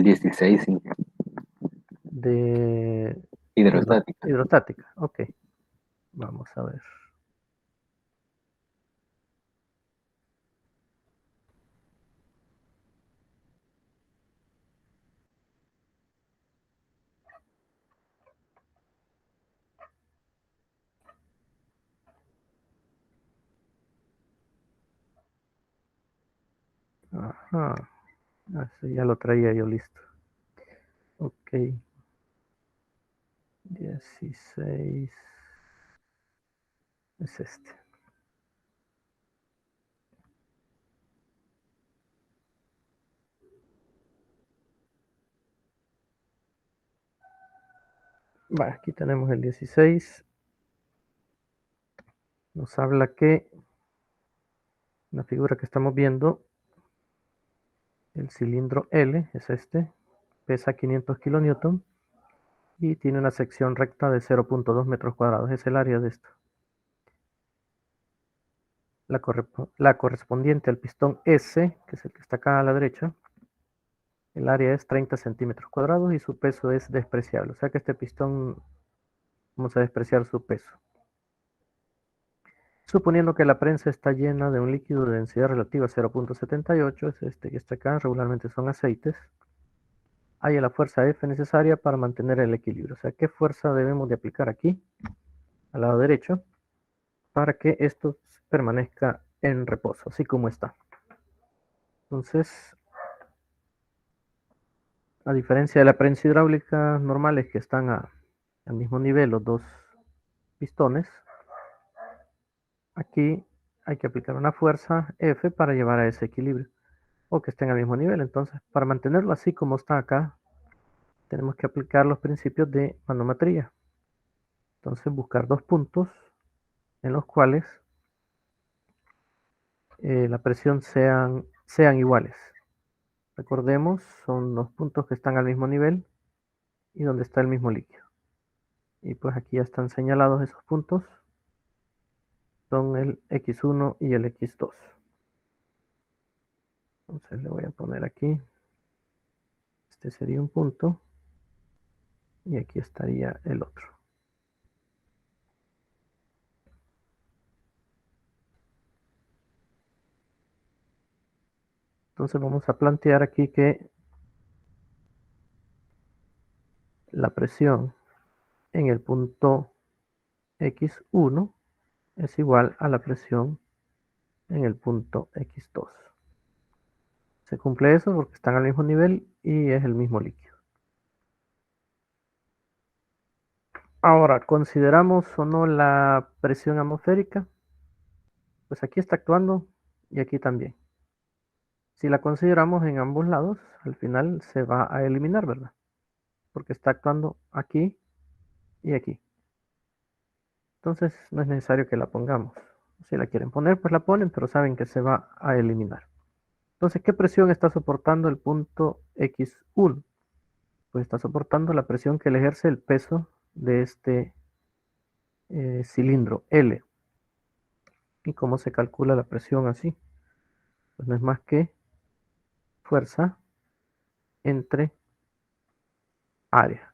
El 16, sí. De Hidrostática. hidrostática. Ok, vamos a ver. Ajá, eso ya lo traía yo listo. Ok, 16 es este. Va, aquí tenemos el 16. Nos habla que la figura que estamos viendo, el cilindro L es este, pesa 500 kilonewton y tiene una sección recta de 0.2 metros cuadrados. Es el área de esto. La correspondiente al pistón S, que es el que está acá a la derecha, el área es 30 centímetros cuadrados y su peso es despreciable. O sea que este pistón vamos a despreciar su peso. Suponiendo que la prensa está llena de un líquido de densidad relativa 0.78, es este que está acá, regularmente son aceites, haya la fuerza F necesaria para mantener el equilibrio. O sea, ¿qué fuerza debemos de aplicar aquí, al lado derecho, para que esto permanezca en reposo, así como está? Entonces, a diferencia de la prensa hidráulica normales que están al mismo nivel los dos pistones, aquí hay que aplicar una fuerza F para llevar a ese equilibrio, o que estén al mismo nivel. Entonces, para mantenerlo así como está acá, tenemos que aplicar los principios de manometría. Entonces, buscar dos puntos en los cuales la presión sean iguales. Recordemos, son los puntos que están al mismo nivel y donde está el mismo líquido. Y pues aquí ya están señalados esos puntos. Son el X1 y el X2. Entonces le voy a poner aquí. Este sería un punto. Y aquí estaría el otro. Entonces vamos a plantear aquí que la presión en el punto X1 es igual a la presión en el punto X2. Se cumple eso porque están al mismo nivel y es el mismo líquido. Ahora, ¿consideramos o no la presión atmosférica? Pues aquí está actuando y aquí también. Si la consideramos en ambos lados, al final se va a eliminar, ¿verdad? Porque está actuando aquí y aquí. Entonces no es necesario que la pongamos. Si la quieren poner, pues la ponen, pero saben que se va a eliminar. Entonces, ¿qué presión está soportando el punto X1? Pues está soportando la presión que le ejerce el peso de este cilindro L. ¿Y cómo se calcula la presión así? Pues no es más que fuerza entre área.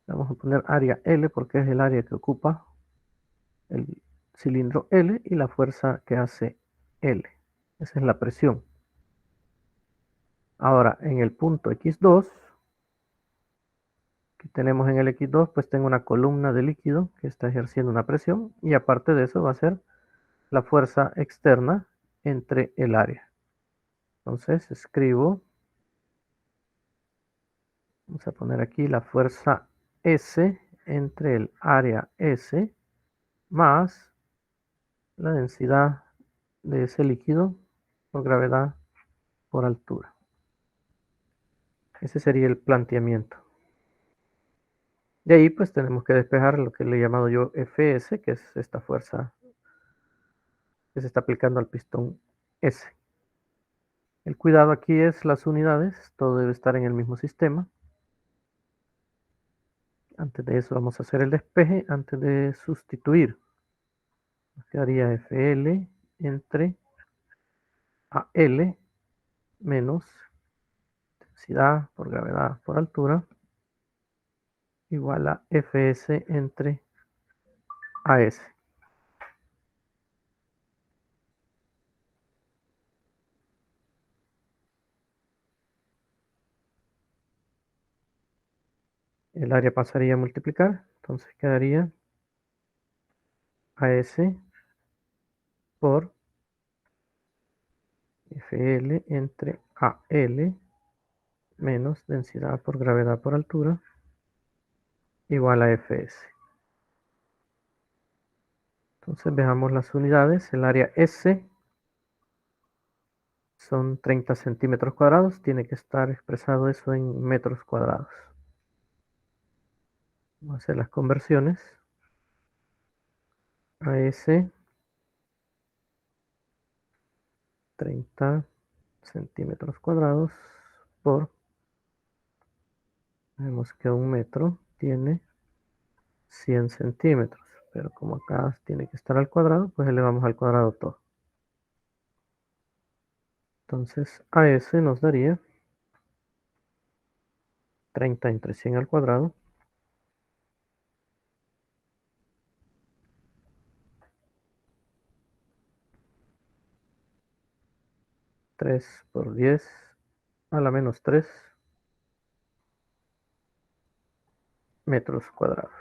Vamos a poner área L porque es el área que ocupa el cilindro L y la fuerza que hace L. Esa es la presión. Ahora, en el punto X2, que tenemos en el X2, pues tengo una columna de líquido que está ejerciendo una presión y aparte de eso va a ser la fuerza externa entre el área. Entonces escribo, vamos a poner aquí la fuerza S entre el área S más la densidad de ese líquido por gravedad por altura. Ese sería el planteamiento. De ahí pues tenemos que despejar lo que le he llamado yo Fs, que es esta fuerza que se está aplicando al pistón S. El cuidado aquí es las unidades, todo debe estar en el mismo sistema. Antes de eso vamos a hacer el despeje, antes de sustituir. Nos quedaría Fl entre AL menos densidad por gravedad por altura igual a Fs entre AS. El área pasaría a multiplicar, entonces quedaría AS por Fl entre AL menos densidad por gravedad por altura igual a Fs. Entonces veamos las unidades. El área S son 30 centímetros cuadrados. Tiene que estar expresado eso en metros cuadrados. Vamos a hacer las conversiones. AS 30 centímetros cuadrados por, vemos que un metro tiene 100 centímetros, pero como acá tiene que estar al cuadrado, pues elevamos al cuadrado todo. Entonces AS nos daría 30 entre 100 al cuadrado, 3 por 10 a la menos 3 metros cuadrados.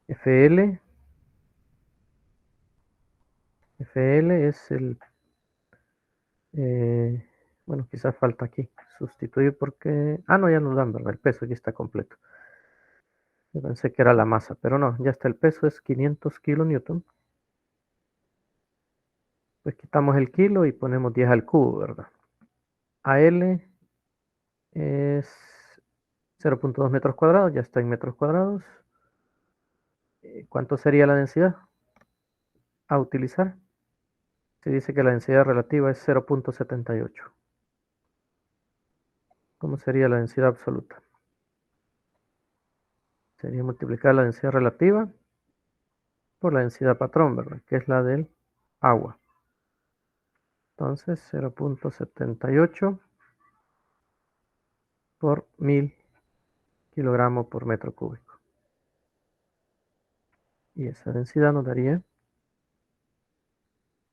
FL, FL es el, bueno, quizás falta aquí, sustituir porque, no, ya nos dan, ¿verdad? El peso ya está completo. Yo pensé que era la masa, pero no, ya está el peso, es 500 kilonewton. Pues quitamos el kilo y ponemos 10 al cubo, ¿verdad? AL es 0.2 metros cuadrados, ya está en metros cuadrados. ¿Cuánto sería la densidad a utilizar? Se dice que la densidad relativa es 0.78. ¿Cómo sería la densidad absoluta? Sería multiplicar la densidad relativa por la densidad patrón, ¿verdad? Que es la del agua. Entonces, 0.78 por 1000 kilogramos por metro cúbico. Y esa densidad nos daría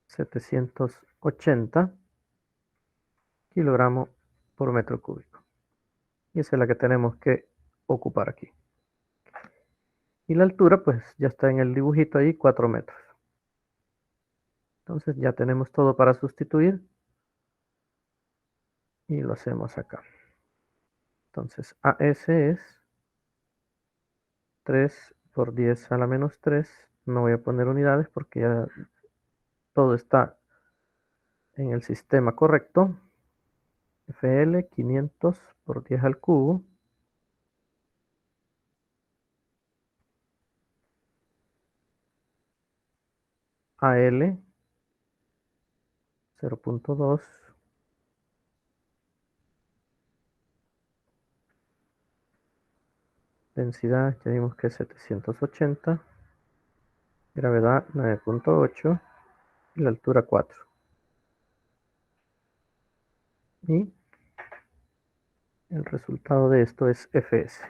780 kilogramos por metro cúbico. Y esa es la que tenemos que ocupar aquí. Y la altura, pues ya está en el dibujito ahí, 4 metros. Entonces ya tenemos todo para sustituir. Y lo hacemos acá. Entonces AS es 3 por 10 a la menos 3. No voy a poner unidades porque ya todo está en el sistema correcto. FL 500 por 10 al cubo. AL 0.2. Densidad ya vimos que es 780. Gravedad 9.8. Y la altura 4. Y el resultado de esto es Fs.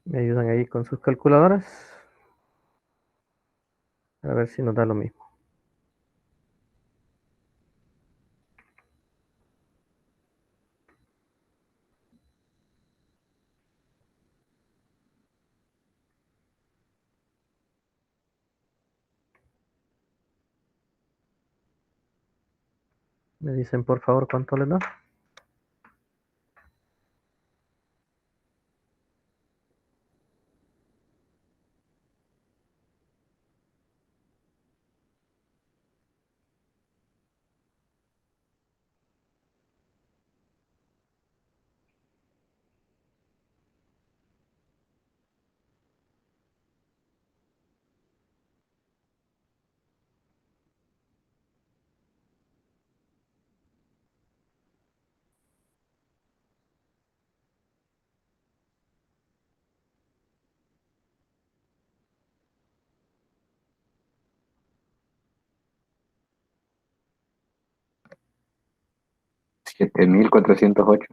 Me ayudan ahí con sus calculadoras. A ver si nos da lo mismo. Me dicen por favor cuánto le da. 7.408.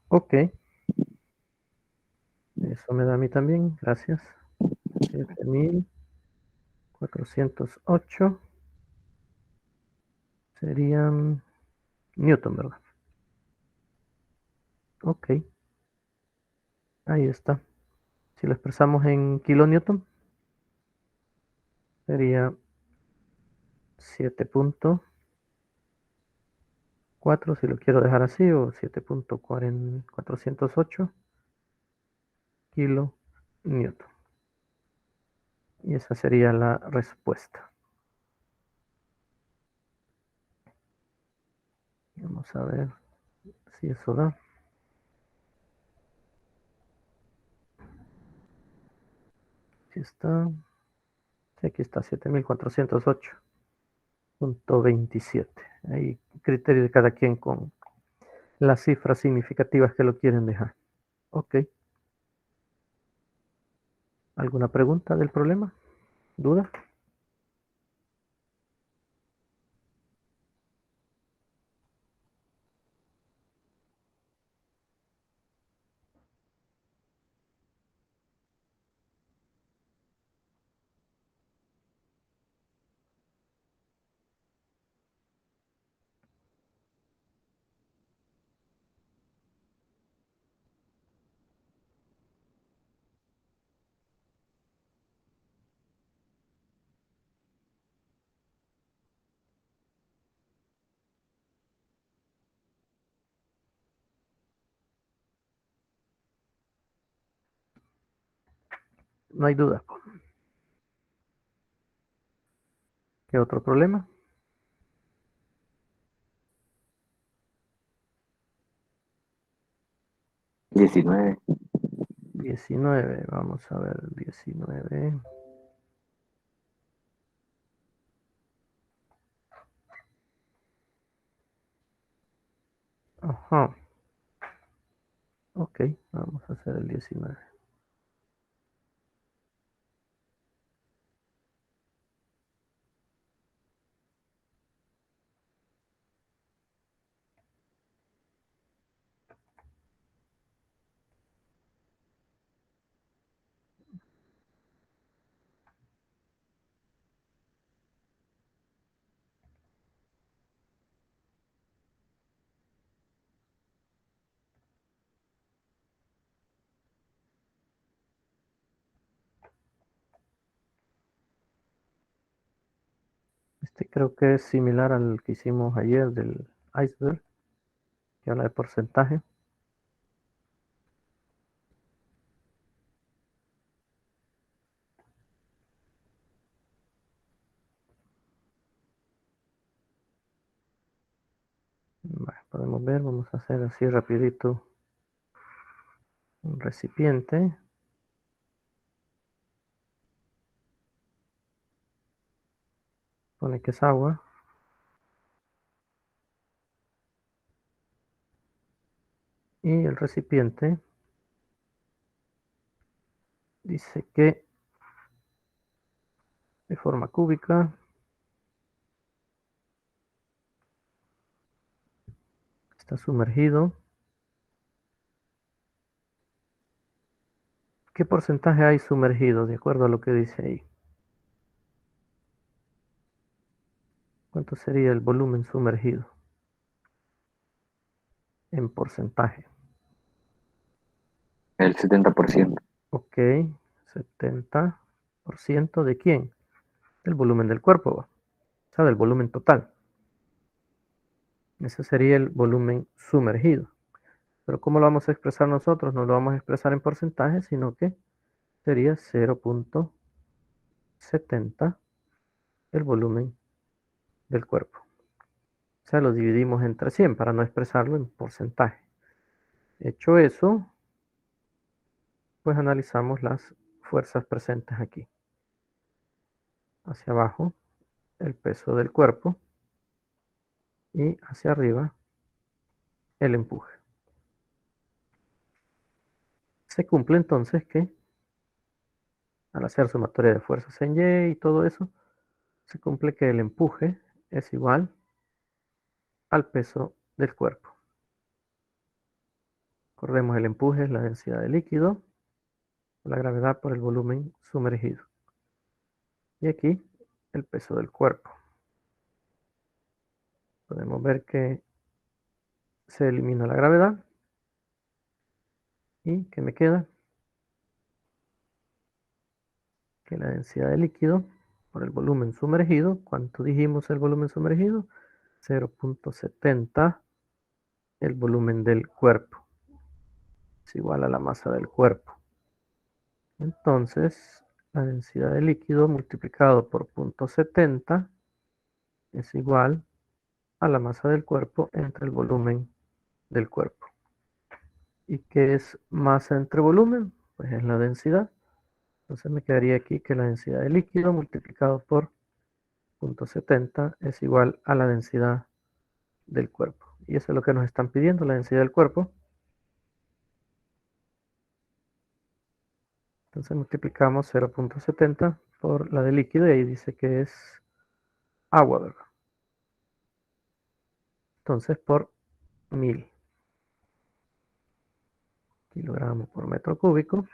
Ok. Eso me da a mí también. Gracias. 7.408 serían Newton, ¿verdad? Ok. Ahí está. Si lo expresamos en kilonewton, sería 7.4, si lo quiero dejar así, o 7.408 kilonewton. Y esa sería la respuesta. Vamos a ver si eso da. Aquí está. Sí, aquí está, 7.408.27. Hay criterio de cada quien con las cifras significativas que lo quieren dejar. Ok. ¿Alguna pregunta del problema? ¿Duda? No hay duda. ¿Qué otro problema? 19. 19. Vamos a ver, 19. Ajá. Ok, vamos a hacer el 19. Este creo que es similar al que hicimos ayer del iceberg, que habla de porcentaje. Bueno, podemos ver, vamos a hacer así rapidito un recipiente. Pone que es agua. Y el recipiente dice que de forma cúbica está sumergido. ¿Qué porcentaje hay sumergido de acuerdo a lo que dice ahí? ¿Cuánto sería el volumen sumergido en porcentaje? El 70%. Ok, 70% de quién? Del volumen del cuerpo, o sea, del volumen total. Ese sería el volumen sumergido. Pero ¿cómo lo vamos a expresar nosotros? No lo vamos a expresar en porcentaje, sino que sería 0.70 el volumen del cuerpo. O sea, lo dividimos entre 100 para no expresarlo en porcentaje. Hecho eso, pues analizamos las fuerzas presentes aquí. Hacia abajo, el peso del cuerpo, y hacia arriba, el empuje. Se cumple entonces que al hacer sumatoria de fuerzas en Y y todo eso, se cumple que el empuje es igual al peso del cuerpo. Recordemos, el empuje es la densidad del líquido, la gravedad por el volumen sumergido. Y aquí el peso del cuerpo. Podemos ver que se elimina la gravedad. ¿Y qué me queda? Que la densidad del líquido por el volumen sumergido, ¿cuánto dijimos el volumen sumergido? 0.70 el volumen del cuerpo. Es igual a la masa del cuerpo. Entonces, la densidad del líquido multiplicado por 0.70 es igual a la masa del cuerpo entre el volumen del cuerpo. ¿Y qué es masa entre volumen? Pues es la densidad. Entonces me quedaría aquí que la densidad del líquido multiplicado por 0.70 es igual a la densidad del cuerpo. Y eso es lo que nos están pidiendo, la densidad del cuerpo. Entonces multiplicamos 0.70 por la del líquido y ahí dice que es agua, ¿verdad? Entonces por 1000 kilogramos por metro cúbico.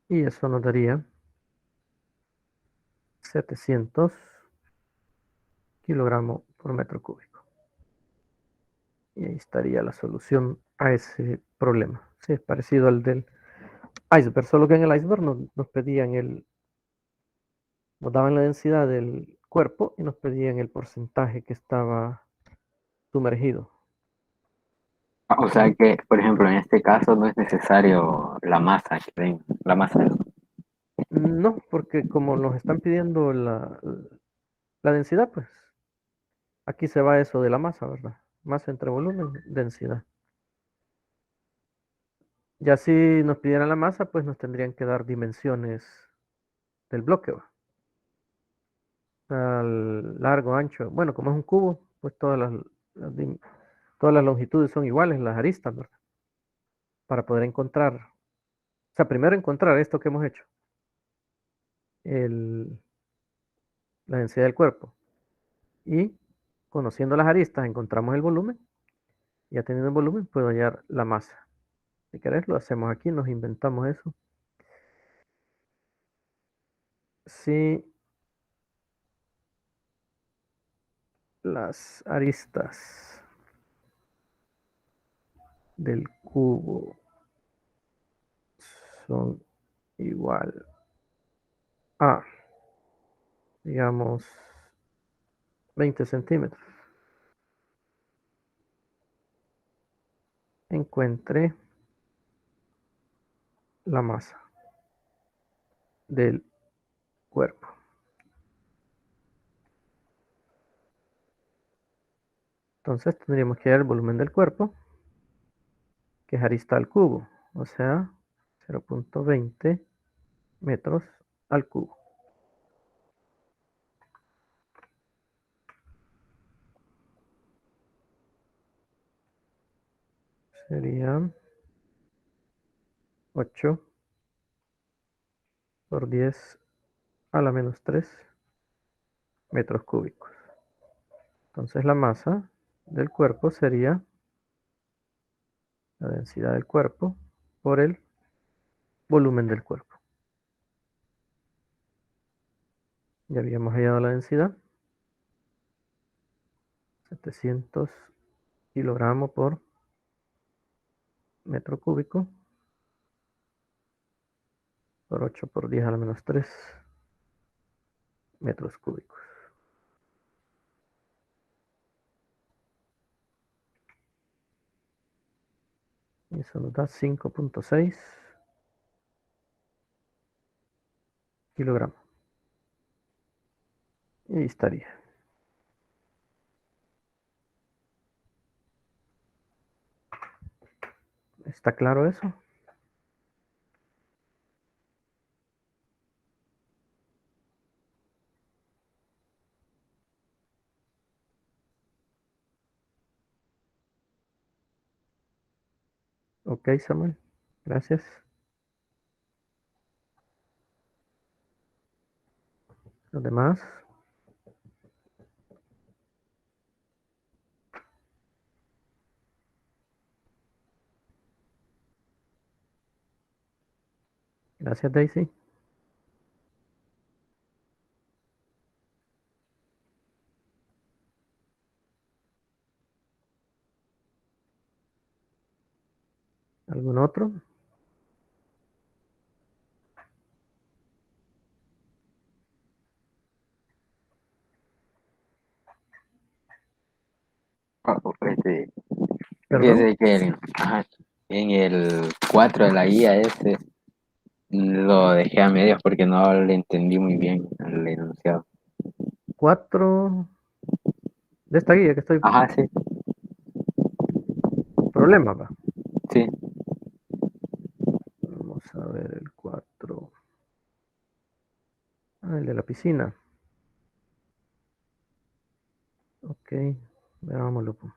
Y eso nos daría 700 kilogramos por metro cúbico. Y ahí estaría la solución a ese problema. Sí, es parecido al del iceberg, solo que en el iceberg nos pedían nos daban la densidad del cuerpo y nos pedían el porcentaje que estaba sumergido. O sea Y que, por ejemplo, en este caso no es necesario la masa que den, la masa del... no, porque como nos están pidiendo la densidad, pues aquí se va eso de la masa, ¿verdad? Masa entre volumen, densidad. Ya si nos pidieran la masa, pues nos tendrían que dar dimensiones del bloque, ¿va? Al largo, ancho. Bueno, como es un cubo, pues todas las longitudes son iguales, las aristas, ¿verdad? Para poder encontrar, o sea, primero encontrar esto que hemos hecho, el, la densidad del cuerpo. Y conociendo las aristas, encontramos el volumen. Ya teniendo el volumen, puedo hallar la masa. Si querés, lo hacemos aquí, nos inventamos eso. Si las aristas del cubo son igual a, digamos, 20 centímetros, encuentre la masa del cuerpo. Entonces tendríamos que hallar el volumen del cuerpo, que es arista al cubo, o sea, 0.20 metros al cubo. Serían 8 por 10 a la menos 3 metros cúbicos. Entonces la masa del cuerpo sería la densidad del cuerpo por el volumen del cuerpo. Ya habíamos hallado la densidad, 700 kilogramos por metro cúbico por 8 por 10 a la menos 3 metros cúbicos. Y eso nos da 5.6 kilogramos. Y ahí estaría. ¿Está claro eso? Ok, Samuel. Gracias. Los demás. Gracias, Daisy. ¿Algún otro? ¿Perdón? Fíjese que en el 4 de la guía lo dejé a medias porque no le entendí muy bien el enunciado. 4 de esta guía que estoy... Ajá, sí, Problema, va. sí. Vamos a ver el 4. Ah, el de la piscina. Ok, veámoslo, pues.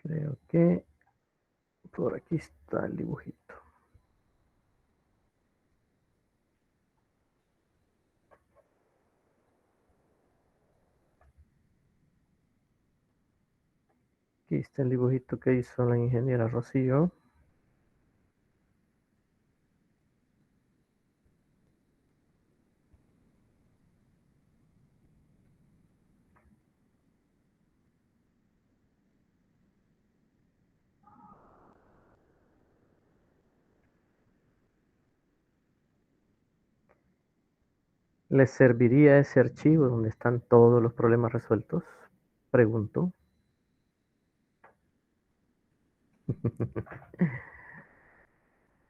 Creo que por aquí está el dibujito. Aquí está el dibujito que hizo la ingeniera Rocío. ¿Les serviría ese archivo donde están todos los problemas resueltos? Pregunto.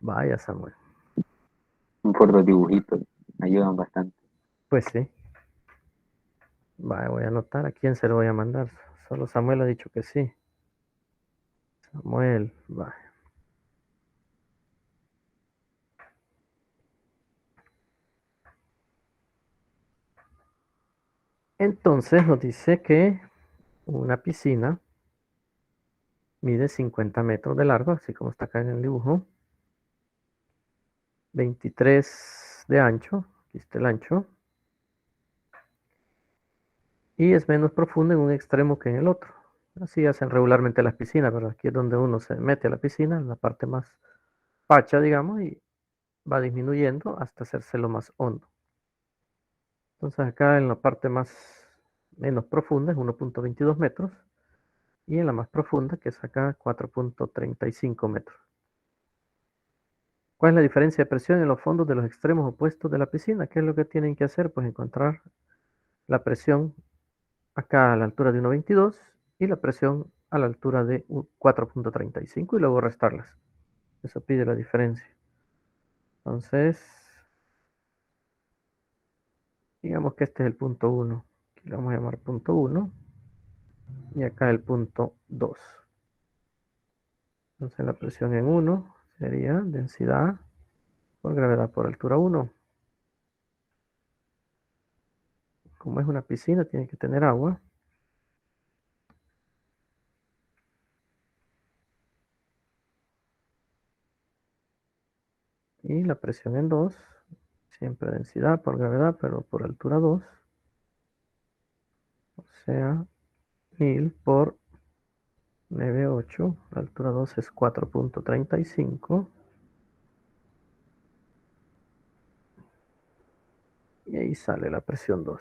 Vaya, Samuel. Por los dibujitos, ayudan bastante. Pues sí. Vaya, voy a anotar a quién se lo voy a mandar. Solo Samuel ha dicho que sí. Samuel, vaya. Entonces nos dice que una piscina mide 50 metros de largo, así como está acá en el dibujo. 23 de ancho. Aquí está el ancho. Y es menos profunda en un extremo que en el otro. Así hacen regularmente las piscinas, ¿verdad? Aquí es donde uno se mete a la piscina, en la parte más pacha, digamos, y va disminuyendo hasta hacerse lo más hondo. Entonces acá en la parte más menos profunda es 1.22 metros y en la más profunda, que es acá, 4.35 metros. ¿Cuál es la diferencia de presión en los fondos de los extremos opuestos de la piscina? ¿Qué es lo que tienen que hacer? Pues encontrar la presión acá a la altura de 1.22 y la presión a la altura de 4.35 y luego restarlas. Eso pide la diferencia. Entonces, digamos que este es el punto 1. Aquí le vamos a llamar punto 1 y acá el punto 2. Entonces la presión en 1 sería densidad por gravedad por altura 1. Como es una piscina, tiene que tener agua. Y la presión en 2, siempre densidad por gravedad, pero por altura 2. O sea, 1000 por 9,8. La altura 2 es 4.35. Y ahí sale la presión 2.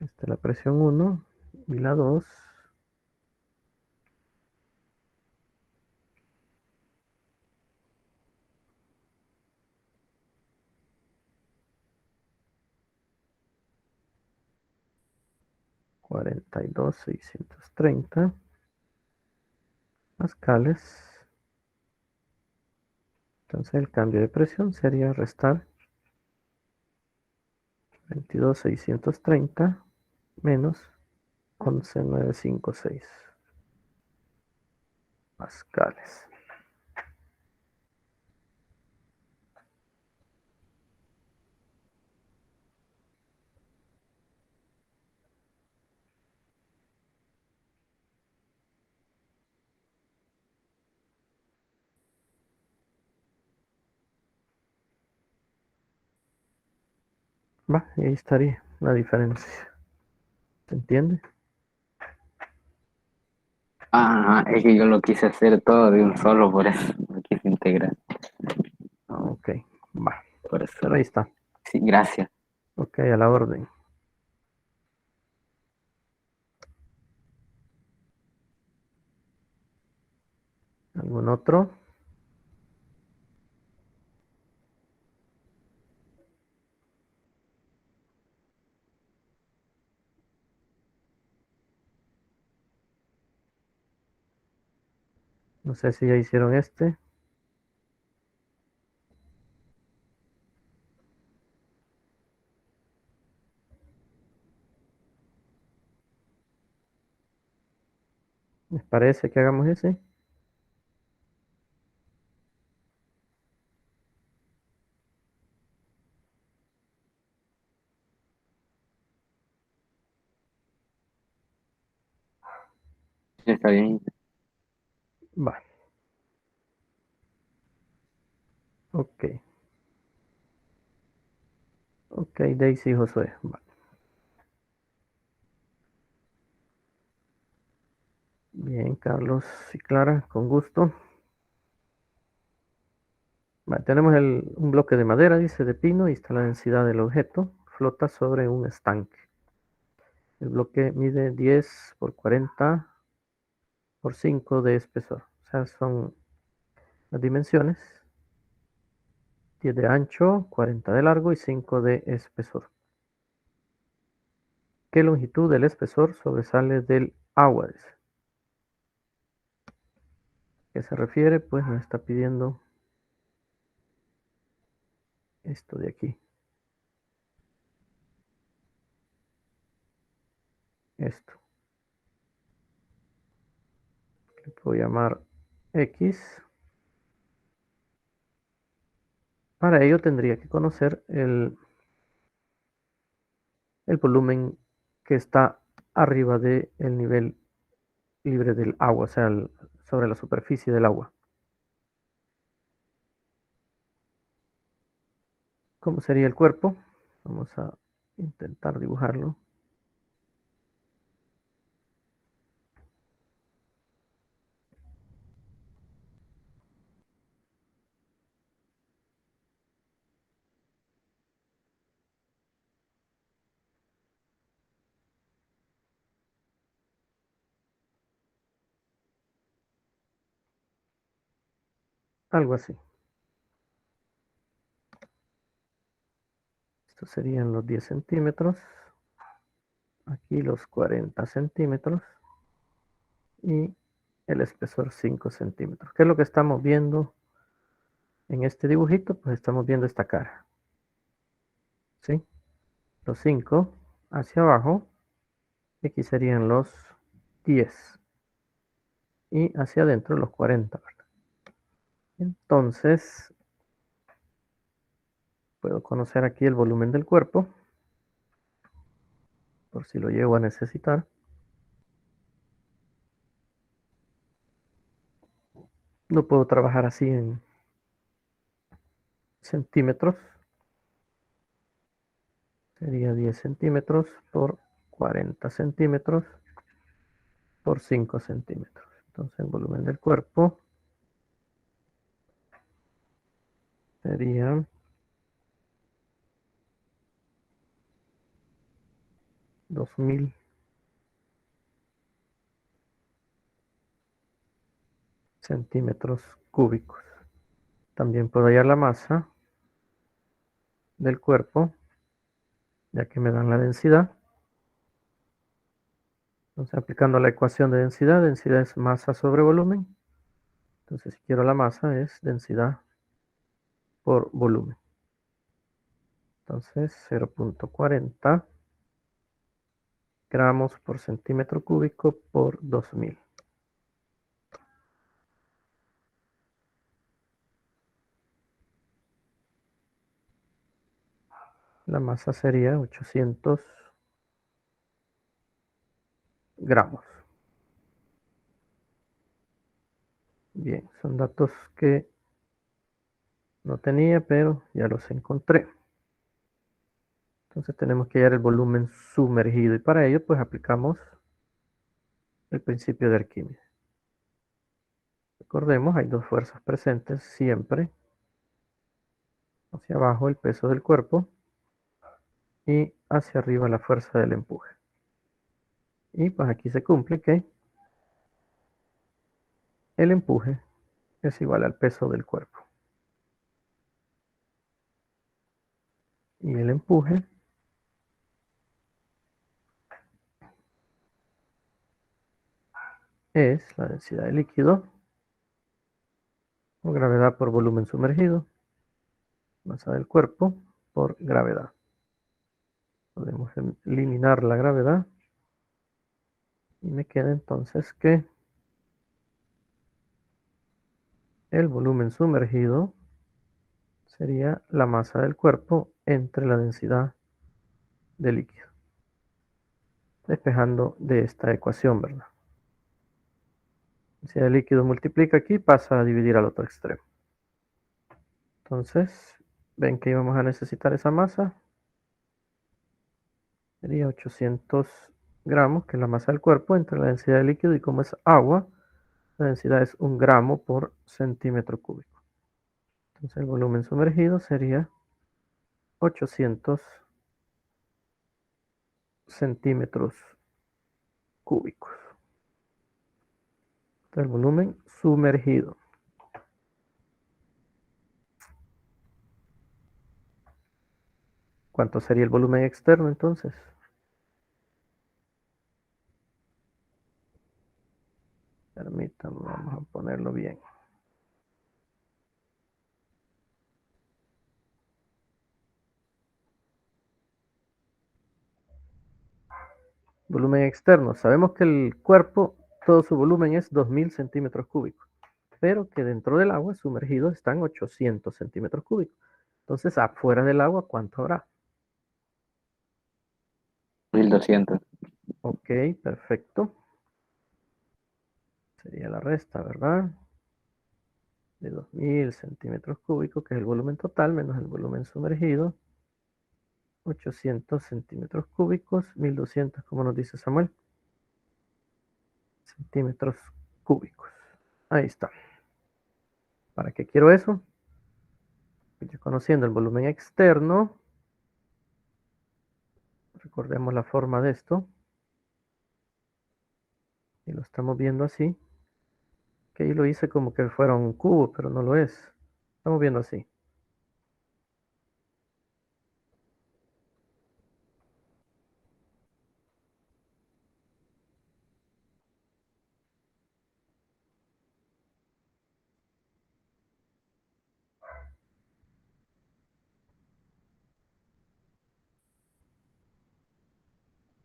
Esta es la presión 1 y la 2. 42,630. pascales. Entonces el cambio de presión sería restar 22.630 menos 11.956 pascales. Va, y ahí estaría la diferencia. ¿Se entiende? Ah, es que yo lo quise hacer todo de un solo, por eso lo quise integrar. Ok, va. Por eso. Pero ahí está. Sí, gracias. Ok, a la orden. ¿Algún otro? No sé si ya hicieron este. ¿Les parece que hagamos ese? Sí, está bien. Va. Ok. Ok, Daisy y Josué. Va. Bien, Carlos y Clara, con gusto. Va, tenemos un bloque de madera, dice, de pino, y está la densidad del objeto. Flota sobre un estanque. El bloque mide 10 por 40 por 5 de espesor. O sea, son las dimensiones. 10 de ancho, 40 de largo y 5 de espesor. ¿Qué longitud del espesor sobresale del agua? Dice. ¿Qué se refiere? Pues nos está pidiendo esto de aquí. Esto. Le puedo llamar X. Para ello tendría que conocer el volumen que está arriba del nivel libre del agua, o sea, sobre la superficie del agua. ¿Cómo sería el cuerpo? Vamos a intentar dibujarlo. Algo así. Estos serían los 10 centímetros. Aquí los 40 centímetros. Y el espesor 5 centímetros. ¿Qué es lo que estamos viendo en este dibujito? Pues estamos viendo esta cara. ¿Sí? Los 5 hacia abajo. Y aquí serían los 10. Y hacia adentro los 40. Entonces, puedo conocer aquí el volumen del cuerpo. Por si lo llego a necesitar. Lo puedo trabajar así en centímetros. Sería 10 centímetros por 40 centímetros por 5 centímetros. Entonces el volumen del cuerpo sería 2000 centímetros cúbicos. También puedo hallar la masa del cuerpo, ya que me dan la densidad. Entonces aplicando la ecuación de densidad es masa sobre volumen. Entonces, si quiero la masa, es densidad por volumen. Entonces, 0.40 gramos por centímetro cúbico por 2000. La masa sería 800 gramos. Bien, son datos que no tenía, pero ya los encontré. Entonces tenemos que hallar el volumen sumergido y para ello pues aplicamos el principio de Arquímedes. Recordemos, hay dos fuerzas presentes siempre. Hacia abajo el peso del cuerpo y hacia arriba la fuerza del empuje. Y pues aquí se cumple que el empuje es igual al peso del cuerpo. Y el empuje es la densidad de líquido o gravedad por volumen sumergido, masa del cuerpo por gravedad. Podemos eliminar la gravedad y me queda entonces que el volumen sumergido sería la masa del cuerpo entre la densidad de líquido. Despejando de esta ecuación, ¿verdad? Si el líquido multiplica aquí, pasa a dividir al otro extremo. Entonces, ven que íbamos a necesitar esa masa. Sería 800 gramos, que es la masa del cuerpo, entre la densidad de líquido y como es agua, la densidad es 1 gramo por centímetro cúbico. Entonces el volumen sumergido sería 800 centímetros cúbicos. El volumen sumergido. ¿Cuánto sería el volumen externo entonces? Permítanme, vamos a ponerlo bien. Volumen externo. Sabemos que el cuerpo, todo su volumen es 2000 centímetros cúbicos, pero que dentro del agua sumergido están 800 centímetros cúbicos. Entonces, afuera del agua, ¿cuánto habrá? 1200. Ok, perfecto. Sería la resta, ¿verdad? De 2000 centímetros cúbicos, que es el volumen total, menos el volumen sumergido. 800 centímetros cúbicos, 1200, como nos dice Samuel, centímetros cúbicos. Ahí está. ¿Para qué quiero eso? Porque conociendo el volumen externo, recordemos la forma de esto, y lo estamos viendo así, que ahí lo hice como que fuera un cubo, pero no lo es. Estamos viendo así.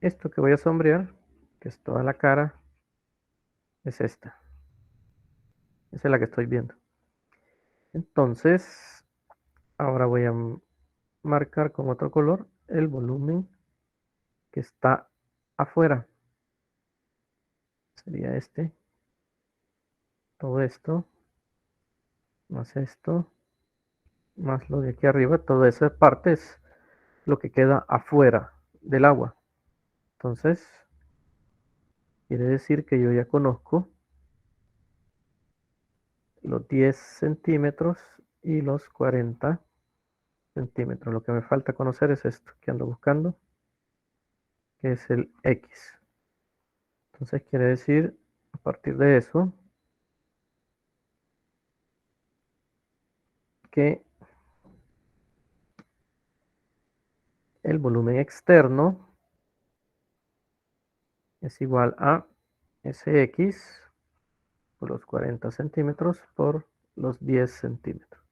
Esto que voy a sombrear, que es toda la cara, es esta. Esa es la que estoy viendo. Entonces, ahora voy a marcar con otro color el volumen que está afuera. Sería este. Todo esto, más esto, más lo de aquí arriba. Toda esa parte es lo que queda afuera del agua. Entonces, quiere decir que yo ya conozco los 10 centímetros y los 40 centímetros. Lo que me falta conocer es esto que ando buscando, que es el X. Entonces quiere decir, a partir de eso, que el volumen externo es igual a Sx por los 40 centímetros por los 10 centímetros.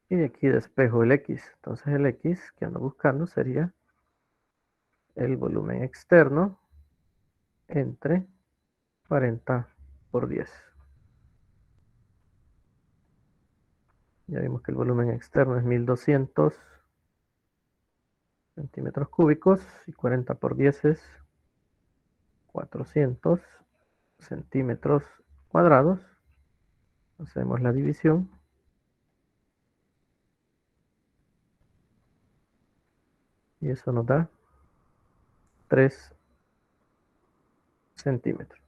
Y de aquí despejo el X. Entonces el X que ando buscando sería el volumen externo entre 40 por 10. Ya vimos que el volumen externo es 1200 centímetros cúbicos y 40 por 10 es 400 centímetros cuadrados. Hacemos la división. Y eso nos da 3 centímetros.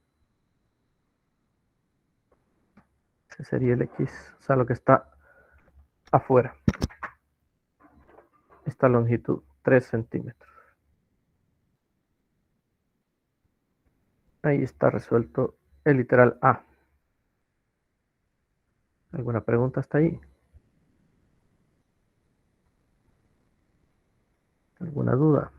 Ese sería el X, o sea, lo que está afuera. Esta longitud, 3 centímetros. Ahí está resuelto el literal A. ¿Alguna pregunta hasta ahí? ¿Alguna duda?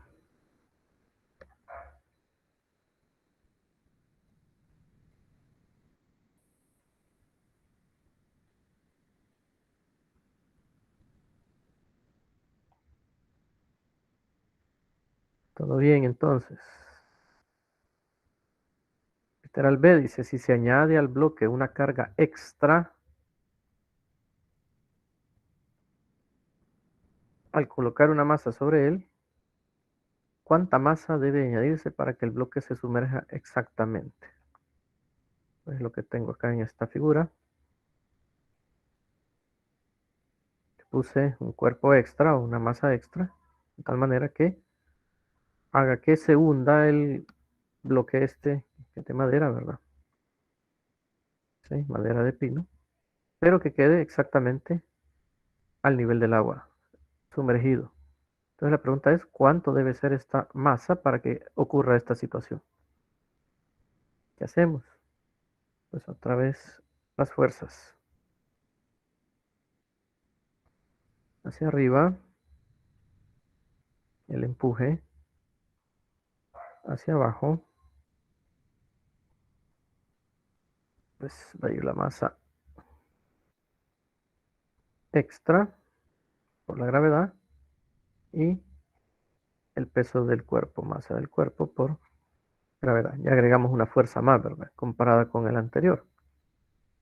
¿Todo bien entonces? Literal B dice, si se añade al bloque una carga extra, al colocar una masa sobre él, ¿cuánta masa debe añadirse para que el bloque se sumerja exactamente? Es lo que tengo acá en esta figura. Puse un cuerpo extra o una masa extra, de tal manera que haga que se hunda el bloque este de madera, ¿verdad? Sí, madera de pino, pero que quede exactamente al nivel del agua, sumergido. Entonces la pregunta es, ¿cuánto debe ser esta masa para que ocurra esta situación? ¿Qué hacemos? Pues otra vez las fuerzas. Hacia arriba, el empuje. Hacia abajo, pues va a ir la masa extra por la gravedad y el peso del cuerpo, masa del cuerpo por gravedad. Ya agregamos una fuerza más, ¿verdad? Comparada con el anterior.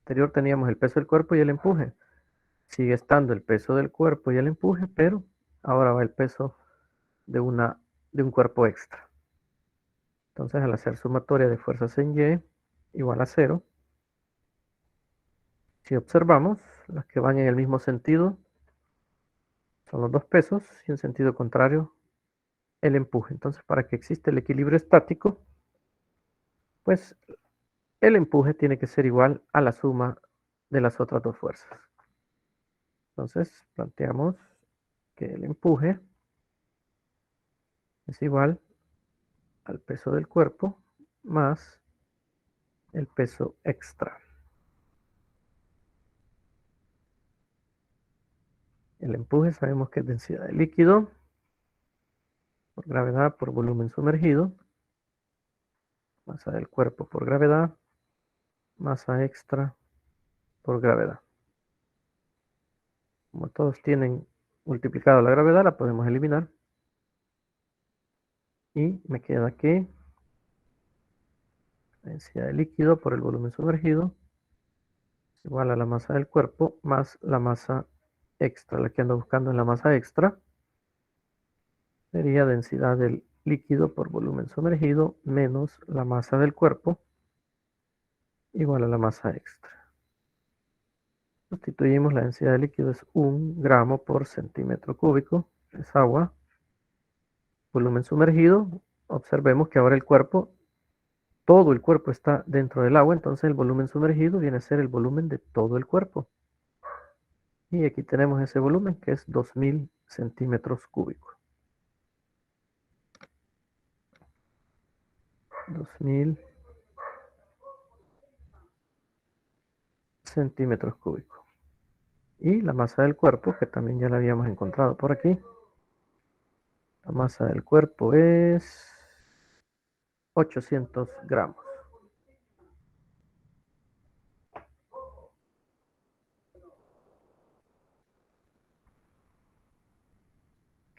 Anterior teníamos el peso del cuerpo y el empuje. Sigue estando el peso del cuerpo y el empuje, pero ahora va el peso de, de un cuerpo extra. Entonces, al hacer sumatoria de fuerzas en Y igual a 0, si observamos, las que van en el mismo sentido son los dos pesos y en sentido contrario el empuje. Entonces, para que exista el equilibrio estático, pues el empuje tiene que ser igual a la suma de las otras dos fuerzas. Entonces, planteamos que el empuje es igual al peso del cuerpo más el peso extra. El empuje sabemos que es densidad de líquido por gravedad por volumen sumergido, masa del cuerpo por gravedad, masa extra por gravedad. Como todos tienen multiplicado la gravedad, la podemos eliminar. Y me queda que la densidad de líquido por el volumen sumergido es igual a la masa del cuerpo más la masa extra. La que ando buscando es la masa extra. Sería densidad del líquido por volumen sumergido menos la masa del cuerpo igual a la masa extra. Sustituimos, la densidad de líquido es 1 gramo por centímetro cúbico, es agua. Volumen sumergido, observemos que ahora el cuerpo, todo el cuerpo está dentro del agua, entonces el volumen sumergido viene a ser el volumen de todo el cuerpo. Y aquí tenemos ese volumen que es 2000 centímetros cúbicos. 2000 centímetros cúbicos. Y la masa del cuerpo, que también ya la habíamos encontrado por aquí. La masa del cuerpo es 800 gramos.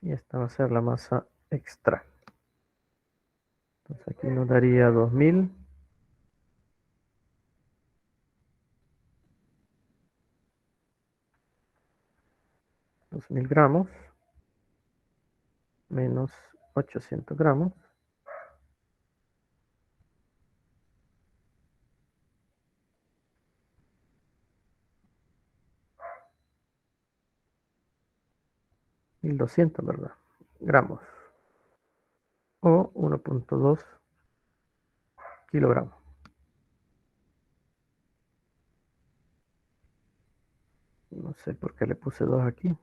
Y esta va a ser la masa extra. Entonces aquí nos daría 2000. 2000 gramos menos 800 gramos. $1200, ¿verdad? Gramos. O 1.2 kilogramos. No sé por qué le puse 2 aquí.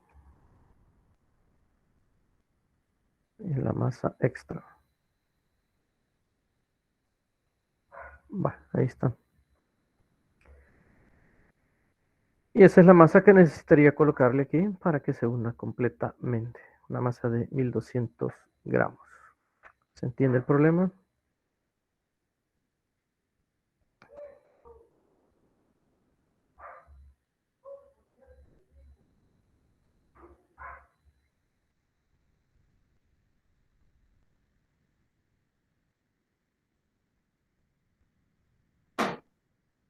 Es la masa extra. Va, ahí está. Y esa es la masa que necesitaría colocarle aquí para que se una completamente. Una masa de 1200 gramos. ¿Se entiende el problema?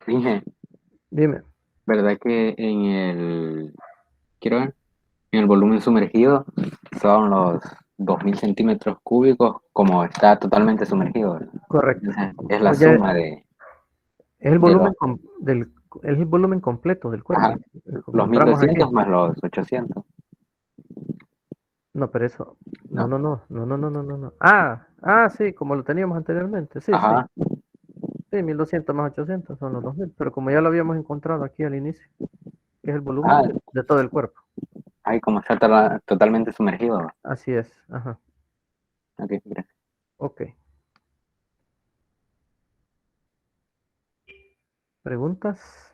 Dije, Dime. ¿verdad que quiero ver, en el volumen sumergido son los 2000 centímetros cúbicos como está totalmente sumergido, ¿verdad? Correcto. Esa es la Como ya suma es el de los, volumen es el volumen completo del cuerpo. ajá, Como los mil encontramos aquí. doscientos más los 800, No, pero eso. No, ¿no? no, no, no, no, no, no, no. Sí, como lo teníamos anteriormente. Sí, sí. Ajá. Sí, 1200 más 800 son los 2000. Pero como ya lo habíamos encontrado aquí al inicio, que es el volumen Ah, de todo el cuerpo. ahí como está totalmente sumergido. Así es. Ajá. Ok, gracias. Ok. ¿Preguntas?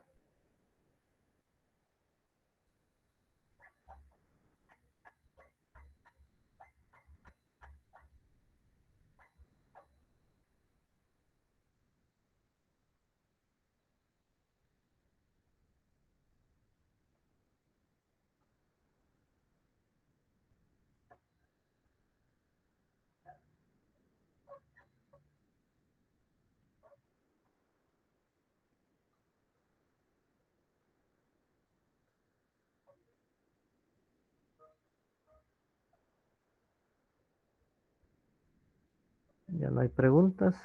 Ya no hay preguntas.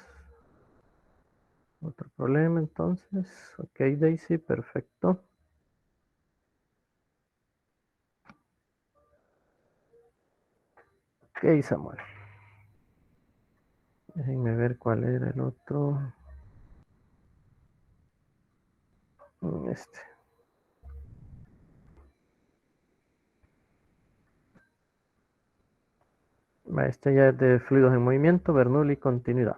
Otro problema entonces. Ok, Daisy, perfecto. Ok, Samuel. Déjenme ver cuál era el otro. Este. Este ya es de fluidos en movimiento, Bernoulli, continuidad.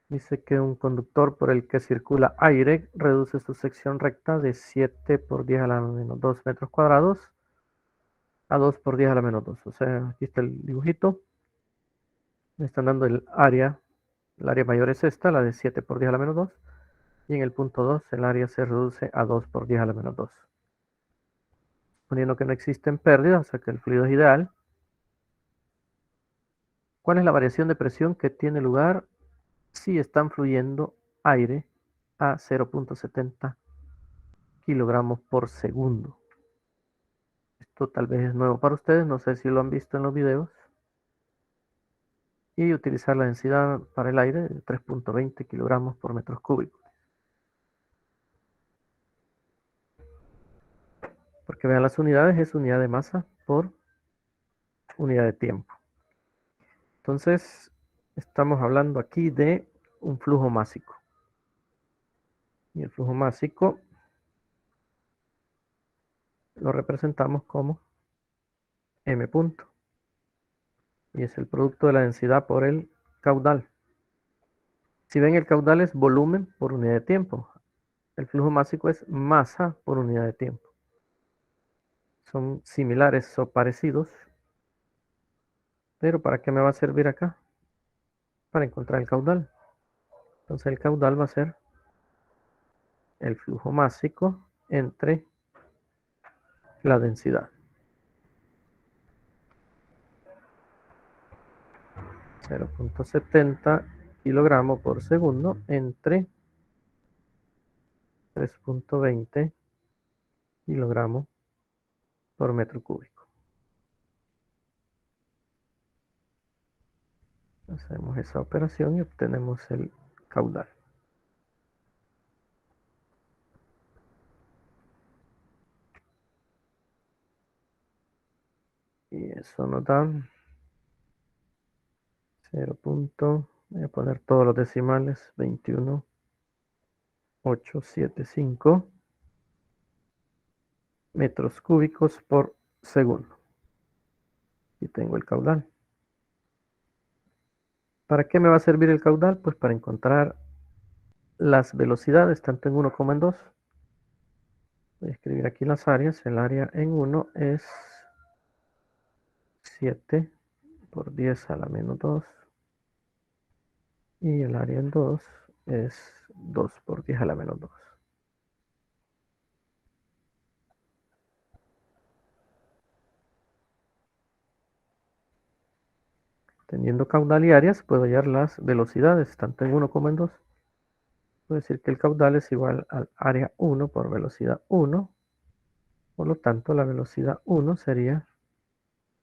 Dice que un conductor por el que circula aire reduce su sección recta de 7 por 10 a la menos 2 metros cuadrados a 2 por 10 a la menos 2. O sea, aquí está el dibujito. Me están dando el área mayor es esta, la de 7 por 10 a la menos 2. Y en el punto 2 el área se reduce a 2 por 10 a la menos 2. Poniendo que no existen pérdidas, o sea que el fluido es ideal. ¿Cuál es la variación de presión que tiene lugar si están fluyendo aire a 0.70 kilogramos por segundo? Esto tal vez es nuevo para ustedes, no sé si lo han visto en los videos. Y utilizar la densidad para el aire de 3.20 kilogramos por metros cúbicos. Porque vean las unidades, es unidad de masa por unidad de tiempo. Entonces, estamos hablando aquí de un flujo másico. Y el flujo másico lo representamos como m punto. Y es el producto de la densidad por el caudal. Si ven, el caudal es volumen por unidad de tiempo. El flujo másico es masa por unidad de tiempo. Son similares o parecidos. Pero ¿para qué me va a servir acá? Para encontrar el caudal. Entonces el caudal va a ser el flujo másico entre la densidad. 0.70 kilogramos por segundo entre 3.20 kilogramos por metro cúbico. Hacemos esa operación y obtenemos el caudal. Y eso nos da 0. Voy a poner todos los decimales, 21.875 metros cúbicos por segundo. Y tengo el caudal. ¿Para qué me va a servir el caudal? Pues para encontrar las velocidades, tanto en 1 como en 2. Voy a escribir aquí las áreas. El área en 1 es 7 por 10 a la menos 2. Y el área en 2 es 2 por 10 a la menos 2. Teniendo caudal y áreas, puedo hallar las velocidades, tanto en 1 como en 2. Puedo decir que el caudal es igual al área 1 por velocidad 1. Por lo tanto, la velocidad 1 sería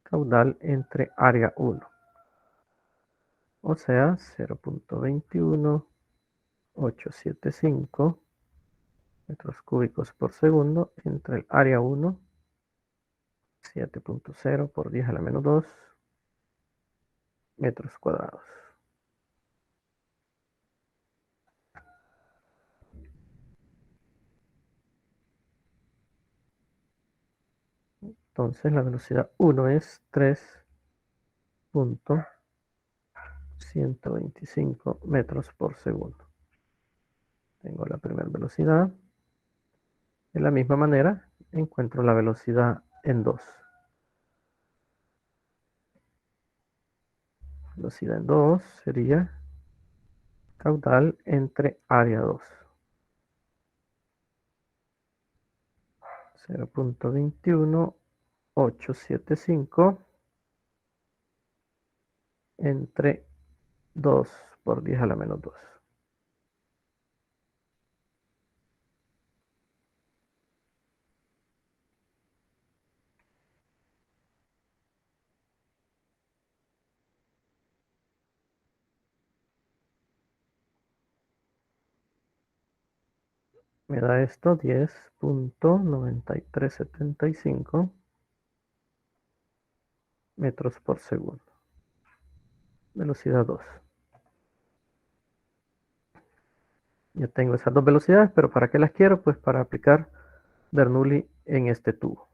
caudal entre área 1. O sea, 0.21875 metros cúbicos por segundo entre el área 1, 7.0 por 10 a la menos 2 metros cuadrados. Entonces la velocidad 1 es 3.125 metros por segundo. Tengo la primera velocidad. De la misma manera, encuentro la velocidad en 2. Velocidad en 2 sería caudal entre área 2. 0.21875 entre 2 por 10 a la menos 2. Me da esto 10.9375 metros por segundo. Velocidad 2. Ya tengo esas dos velocidades, pero ¿para qué las quiero? Pues para aplicar Bernoulli en este tubo.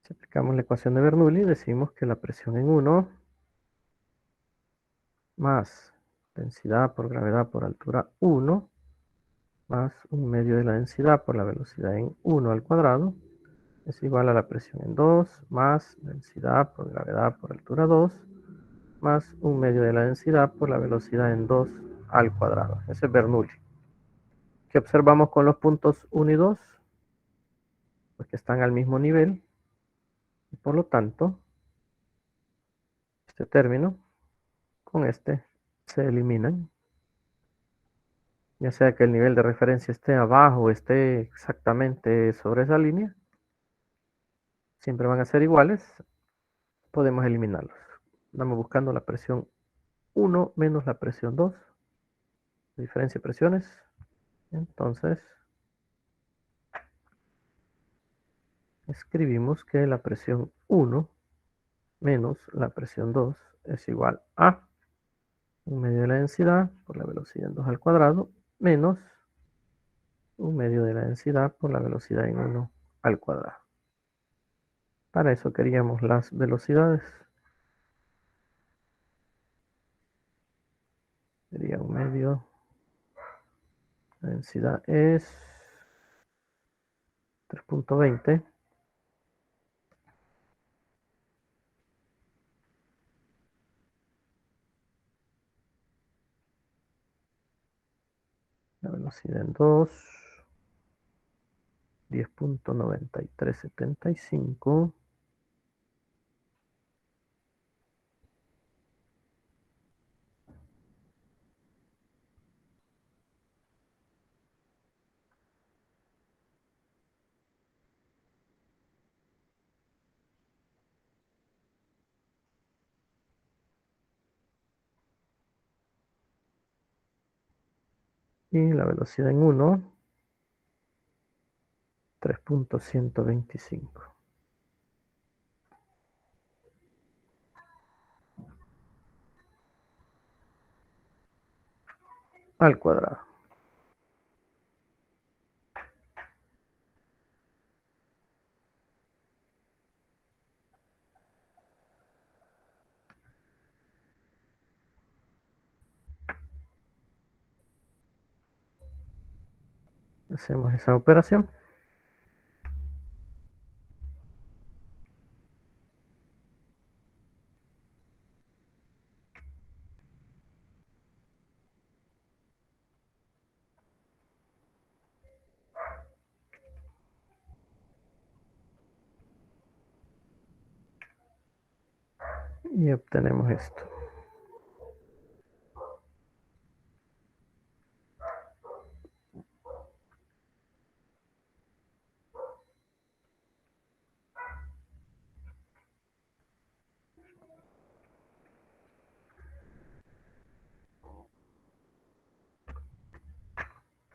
Si aplicamos la ecuación de Bernoulli, decimos que la presión en 1 más densidad por gravedad por altura 1 más 1/2 de la densidad por la velocidad en 1 al cuadrado es igual a la presión en 2 más densidad por gravedad por altura 2 más 1/2 de la densidad por la velocidad en 2 al cuadrado. Ese es Bernoulli. ¿Qué observamos con los puntos 1 y 2? Pues que están al mismo nivel y por lo tanto este término con este se eliminan, ya sea que el nivel de referencia esté abajo o esté exactamente sobre esa línea, siempre van a ser iguales, podemos eliminarlos. Estamos buscando la presión 1 menos la presión 2, diferencia de presiones. Entonces escribimos que la presión 1 menos la presión 2 es igual a 1/2 de la densidad por la velocidad en 2 al cuadrado menos 1/2 de la densidad por la velocidad en 1 al cuadrado. Para eso queríamos las velocidades. Sería 1/2. La densidad es 3.20. La velocidad en 2, 10.9375. Y la velocidad en 1, 3.125 al cuadrado. Hacemos esa operación. Y obtenemos esto.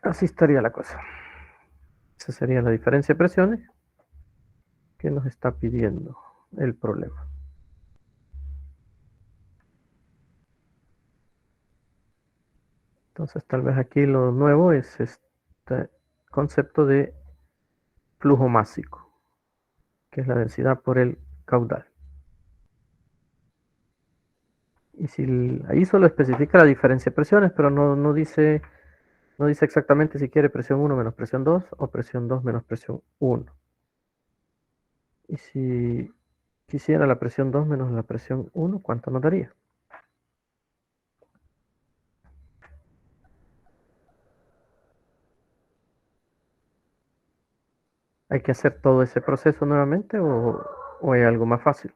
Así estaría la cosa. Esa sería la diferencia de presiones que nos está pidiendo el problema. Entonces tal vez aquí lo nuevo es este concepto de flujo másico, que es la densidad por el caudal. Y si ahí solo especifica la diferencia de presiones, pero no dice exactamente si quiere presión 1 menos presión 2 o presión 2 menos presión 1. Y si quisiera la presión 2 menos la presión 1, ¿cuánto nos daría? ¿Hay que hacer todo ese proceso nuevamente o hay algo más fácil?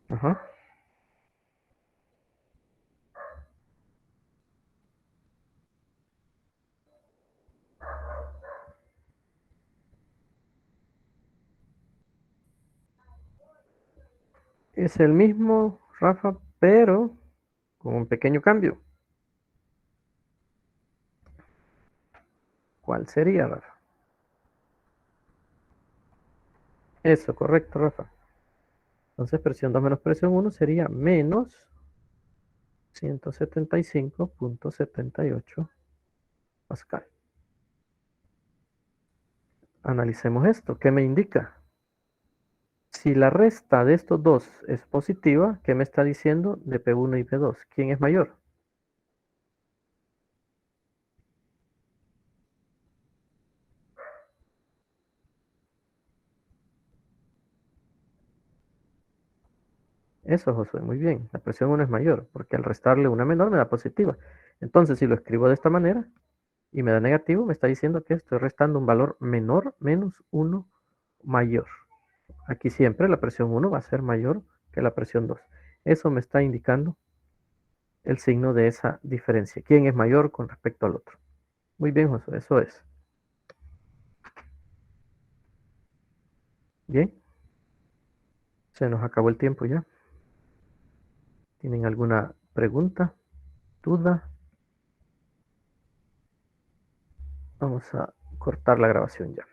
Ajá. Es el mismo, Rafa, pero con un pequeño cambio. ¿Cuál sería, Rafa? Eso, correcto, Rafa. Entonces presión 2 menos presión 1 sería menos 175.78 pascal. Analicemos esto. ¿Qué me indica? Si la resta de estos dos es positiva, ¿qué me está diciendo de P1 y P2? ¿Quién es mayor? Eso, Josué, muy bien. La presión 1 es mayor, porque al restarle una menor me da positiva. Entonces, si lo escribo de esta manera y me da negativo, me está diciendo que estoy restando un valor menor menos 1 mayor. Aquí siempre la presión 1 va a ser mayor que la presión 2. Eso me está indicando el signo de esa diferencia. ¿Quién es mayor con respecto al otro? Muy bien, Josué, eso es. Bien, se nos acabó el tiempo ya. ¿Tienen alguna pregunta, duda? Vamos a cortar la grabación ya.